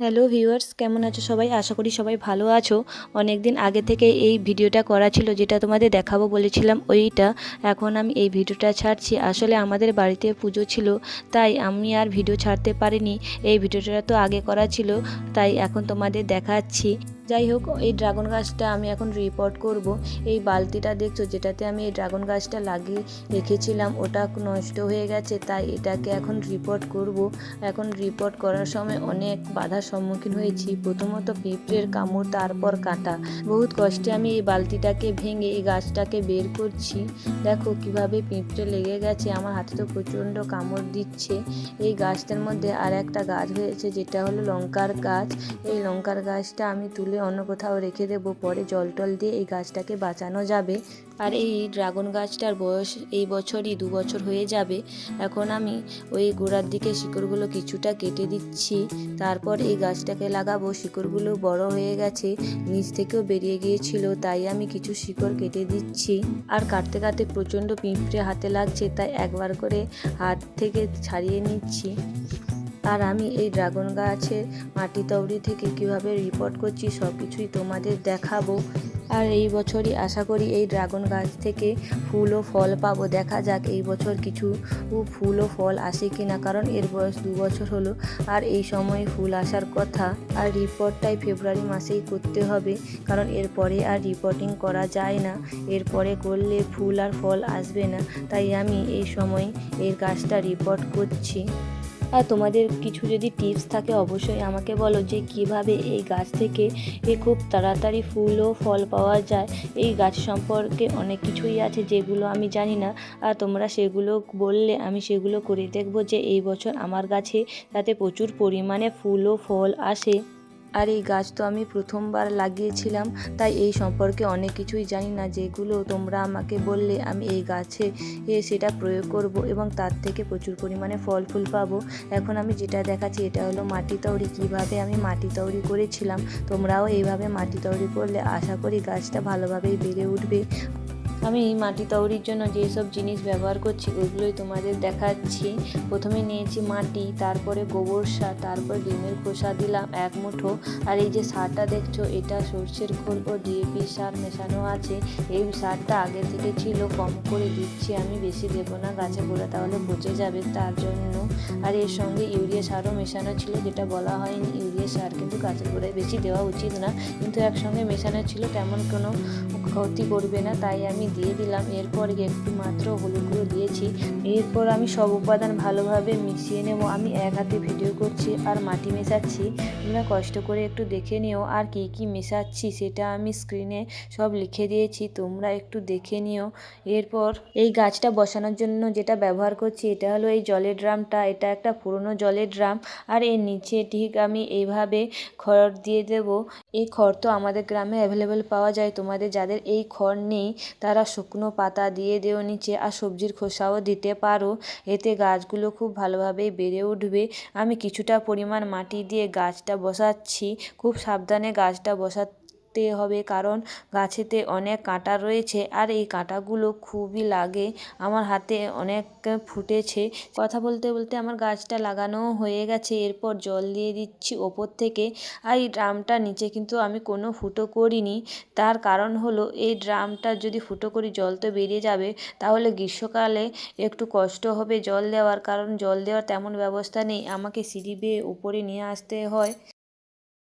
Hello viewers, কেমন আছো সবাই? আশা করি সবাই ভালো আছো। অনেক দিন আগে থেকে এই ভিডিওটা করা ছিল, যেটা তোমাদের দেখাবো বলেছিলাম ওইটা। এখন আমি এই ভিডিওটা ছাড়ছি। আসলে আমাদের বাড়িতে পুজো ছিল, তাই আমি আর ভিডিও ছাড়তে পারিনি। এই ভিডিওটা তো আগে করা ছিল, তাই এখন তোমাদের দেখাচ্ছি। যাই হোক, এই ড্রাগন গাছটা আমি এখন রিপোর্ট করব। এই বালতিটা দেখছো, যেটাতে আমি এই ড্রাগন গাছটা লাগিয়ে রেখেছিলাম, ওটা নষ্ট হয়ে গেছে, তাই এটাকে এখন রিপোর্ট করব। এখন রিপোর্ট করার সময় অনেক বাধার সম্মুখীন হয়েছি। প্রথমত পিঁপড়ের কামড়, তারপর কাঁটা। বহুত কষ্টে আমি এই বালতিটাকে ভেঙে এই গাছটাকে বের করছি। দেখো কিভাবে পিঁপড়ে লেগে গেছে, আমার হাতে তো প্রচণ্ড কামড় দিচ্ছে। এই গাছটার মধ্যে আর একটা গাছ হয়েছে, যেটা হলো লঙ্কার গাছ। এই লঙ্কার গাছটা আমি তুলে অন্য কোথাও রেখে দেবো, পরে জল টল দিয়ে এই গাছটাকে বাঁচানো যাবে। আর এই ড্রাগন গাছটার বয়স এই বছরই 2 বছর হয়ে যাবে। এখন আমি ওই গোড়ার দিকে শিকড়গুলো কিছুটা কেটে দিচ্ছি, তারপর এই গাছটাকে লাগাবো। শিকড়গুলো বড় হয়ে গেছে, নিচ থেকেও বেরিয়ে গিয়েছিল, তাই আমি কিছু শিকড় কেটে দিচ্ছি। আর কাটতে কাটতে প্রচণ্ড পিঁপড়ে হাতে লাগছে, তাই একবার করে হাত থেকে ছাড়িয়ে নিচ্ছি। আর আমি এই ড্রাগন গাছের মাটি তৈরি থেকে কিভাবে রিপোর্ট করছি সব কিছুই তোমাদের দেখাবো। আর এই বছরই আশা করি এই ড্রাগন গাছ থেকে ফুল ও ফল পাবো। দেখা যাক এই বছর কিছু ফুল ও ফল আসে কিনা, কারণ এর বয়স 2 বছর হলো, আর এই সময় ফুল আসার কথা। আর রিপোর্টটাই ফেব্রুয়ারি মাসেই করতে হবে, কারণ এরপরে আর রিপোর্টিং করা যায় না। এরপরে করলে ফুল আর ফল আসবে না, তাই আমি এই সময় এই গাছটা রিপোর্ট করছি। আর তোমাদের কিছু যদি টিপস থাকে অবশ্যই আমাকে বলো, যে কিভাবে এই গাছ থেকে খুব তাড়াতাড়ি ফুল ও ফল পাওয়া যায়। এই গাছ সম্পর্কে অনেক কিছুই আছে যেগুলো আমি জানি না, আর তোমরা সেগুলো বললে আমি সেগুলো করে দেখব, যে এই বছর আমার গাছে তাতে প্রচুর পরিমাণে ফুল ও ফল আসে। আর এই গাছ তো আমি প্রথমবার লাগিয়েছিলাম, তাই এই সম্পর্কে অনেক কিছুই জানি না। যেগুলো তোমরা আমাকে বললে আমি এই গাছে সেটা প্রয়োগ করব, এবং তার থেকে প্রচুর পরিমাণে ফল ফুল পাবো। এখন আমি যেটা দেখাচ্ছি এটা হলো মাটি তৈরি, কীভাবে আমি মাটি তৈরি করেছিলাম। তোমরাও এইভাবে মাটি তৈরি করলে আশা করি গাছটা ভালোভাবেই বেড়ে উঠবে। আমি মাটি তৈরির জন্য যেসব জিনিস ব্যবহার করছি ওইগুলোই তোমাদের দেখাচ্ছি। প্রথমে নিয়েছি মাটি, তারপরে গোবর সার, তারপর ডিমের খোসা দিলাম 1 মুঠো। আর এই যে সারটা দেখছো, এটা সর্ষের খোল ও ডিএপি সার মেশানো আছে। এই সারটা আগে থেকে ছিল, কম করে দিচ্ছি আমি, বেশি দেবো না, গাছে গোড়া তাহলে পচে যাবে তার জন্য। আর এর সঙ্গে ইউরিয়া সারও মেশানো ছিল, যেটা বলা হয়নি। ইউরিয়া সার কিন্তু গাছের গোড়ায় বেশি দেওয়া উচিত না, কিন্তু একসঙ্গে মেশানো ছিল, তেমন কোনো ক্ষতি করবে না, তাই আমি দিয়ে দিলাম। এরপর একটু মাত্র হলুদ গুঁড়ো দিয়েছি। এরপর আমি সব উপাদান ভালোভাবে মিশিয়ে নেব। আমি এক হাতে ভিডিও করছি আর মাটি মেশাচ্ছি, তোমরা কষ্ট করে একটু দেখে নিও। আর কি কি মেশাচ্ছি সেটা আমি স্ক্রিনে সব লিখে দিয়েছি, তোমরা একটু দেখে নিও। এরপর এই গাছটা বসানোর জন্য যেটা ব্যবহার করছি এটা হলো এই জলের ড্রামটা। এটা একটা পুরনো জলের ড্রাম, আর এর নিচে ঠিক আমি এইভাবে খড় দিয়ে দেব। এই খড় তো আমাদের গ্রামে অ্যাভেলেবেল পাওয়া যায়, তোমাদের যাদের এই খড় নেই তারা শুকনো পাতা দিয়ে দিও নিচে, আর সবজির খোসাও দিতে পারো, এতে গাছগুলো খুব ভালোভাবেই বেড়ে উঠবে। আমি কিছুটা পরিমাণ মাটি দিয়ে গাছটা বসাচ্ছি। খুব সাবধানে গাছটা বসাতে হবে, কারণ গাছেতে অনেক কাঁটা রয়েছে, আর এই কাঁটাগুলো খুবই লাগে। আমার হাতে অনেক ফুটেছে। কথা বলতে বলতে আমার গাছটা লাগানো হয়ে গেছে। এরপর জল দিয়ে দিচ্ছি ওপর থেকে। আর এই ড্রামটার নিচে কিন্তু আমি কোনো ফুটো করিনি, তার কারণ হলো এই ড্রামটা যদি ফুটো করি জল তো বেরিয়ে যাবে, তাহলে গ্রীষ্মকালে একটু কষ্ট হবে জল দেওয়ার, কারণ জল দেওয়ার তেমন ব্যবস্থা নেই, আমাকে সিঁড়ি বেয়ে উপরে নিয়ে আসতে হয়।